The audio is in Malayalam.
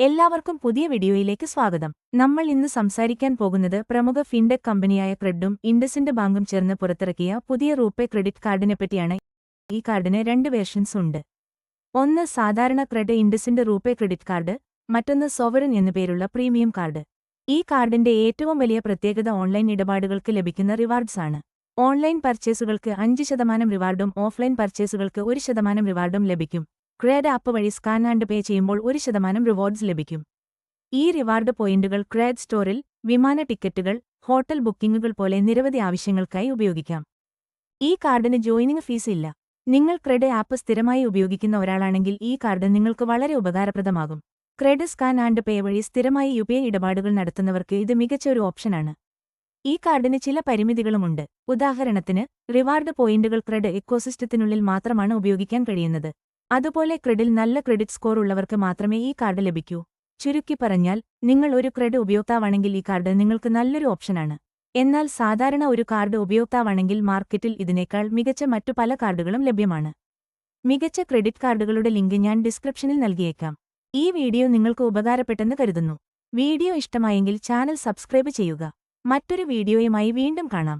എല്ലാവർക്കും പുതിയ വീഡിയോയിലേക്ക് സ്വാഗതം. നമ്മൾ ഇന്ന് സംസാരിക്കാൻ പോകുന്നത് പ്രമുഖ ഫിൻടെക് കമ്പനിയായ ക്രെഡും ഇൻഡസിൻഡ് ബാങ്കും ചേർന്ന് പുറത്തിറക്കിയ പുതിയ റൂപേ ക്രെഡിറ്റ് കാർഡിനെപ്പറ്റിയാണ്. ഈ കാർഡിന് രണ്ട് വേർഷൻസ് ഉണ്ട്. ഒന്ന് സാധാരണ cred IndusInd RuPay credit card, മറ്റൊന്ന് സോവറിൻ എന്നുപേരുള്ള പ്രീമിയം കാർഡ്. ഈ കാർഡിന്റെ ഏറ്റവും വലിയ പ്രത്യേകത ഓൺലൈൻ ഇടപാടുകൾക്ക് ലഭിക്കുന്ന റിവാർഡ്സ് ആണ്. ഓൺലൈൻ പർച്ചേസുകൾക്ക് 5% റിവാർഡും ഓഫ്ലൈൻ പർച്ചേസുകൾക്ക് 1% റിവാർഡും ലഭിക്കും. ക്രെഡ് ആപ്പ് വഴി സ്കാൻ ആൻഡ് പേ ചെയ്യുമ്പോൾ 1% റിവാർഡ്സ് ലഭിക്കും. ഈ റിവാർഡ് പോയിന്റുകൾ ക്രെഡ് സ്റ്റോറിൽ, വിമാന ടിക്കറ്റുകൾ, ഹോട്ടൽ ബുക്കിംഗുകൾ പോലെ നിരവധി ആവശ്യങ്ങൾക്കായി ഉപയോഗിക്കാം. ഈ കാർഡിന് ജോയിനിങ് ഫീസ് ഇല്ല. നിങ്ങൾ ക്രെഡ് ആപ്പ് സ്ഥിരമായി ഉപയോഗിക്കുന്ന ഒരാളാണെങ്കിൽ ഈ കാർഡ് നിങ്ങൾക്ക് വളരെ ഉപകാരപ്രദമാകും. ക്രെഡ് സ്കാൻ ആൻഡ് പേ വഴി സ്ഥിരമായി യുപിഐ ഇടപാടുകൾ നടത്തുന്നവർക്ക് ഇത് മികച്ച ഒരു ഓപ്ഷനാണ്. ഈ കാർഡിന് ചില പരിമിതികളുമുണ്ട്. ഉദാഹരണത്തിന്, റിവാർഡ് പോയിന്റുകൾ ക്രെഡ് ഇക്കോസിസ്റ്റത്തിനുള്ളിൽ മാത്രമാണ് ഉപയോഗിക്കാൻ കഴിയുന്നത്. അതുപോലെ ക്രെഡിൽ നല്ല ക്രെഡിറ്റ് സ്കോർ ഉള്ളവർക്ക് മാത്രമേ ഈ കാർഡ് ലഭിക്കൂ. ചുരുക്കി പറഞ്ഞാൽ, നിങ്ങൾ ഒരു ക്രെഡ് ഉപയോക്താവാണെങ്കിൽ ഈ കാർഡ് നിങ്ങൾക്ക് നല്ലൊരു ഓപ്ഷനാണ്. എന്നാൽ സാധാരണ ഒരു കാർഡ് ഉപയോക്താവാണെങ്കിൽ മാർക്കറ്റിൽ ഇതിനേക്കാൾ മികച്ച മറ്റു പല കാർഡുകളും ലഭ്യമാണ്. മികച്ച ക്രെഡിറ്റ് കാർഡുകളുടെ ലിങ്ക് ഞാൻ ഡിസ്ക്രിപ്ഷനിൽ നൽകിയേക്കാം. ഈ വീഡിയോ നിങ്ങൾക്ക് ഉപകാരപ്പെട്ടെന്ന് കരുതുന്നു. വീഡിയോ ഇഷ്ടമായെങ്കിൽ ചാനൽ സബ്സ്ക്രൈബ് ചെയ്യുക. മറ്റൊരു വീഡിയോയുമായി വീണ്ടും കാണാം.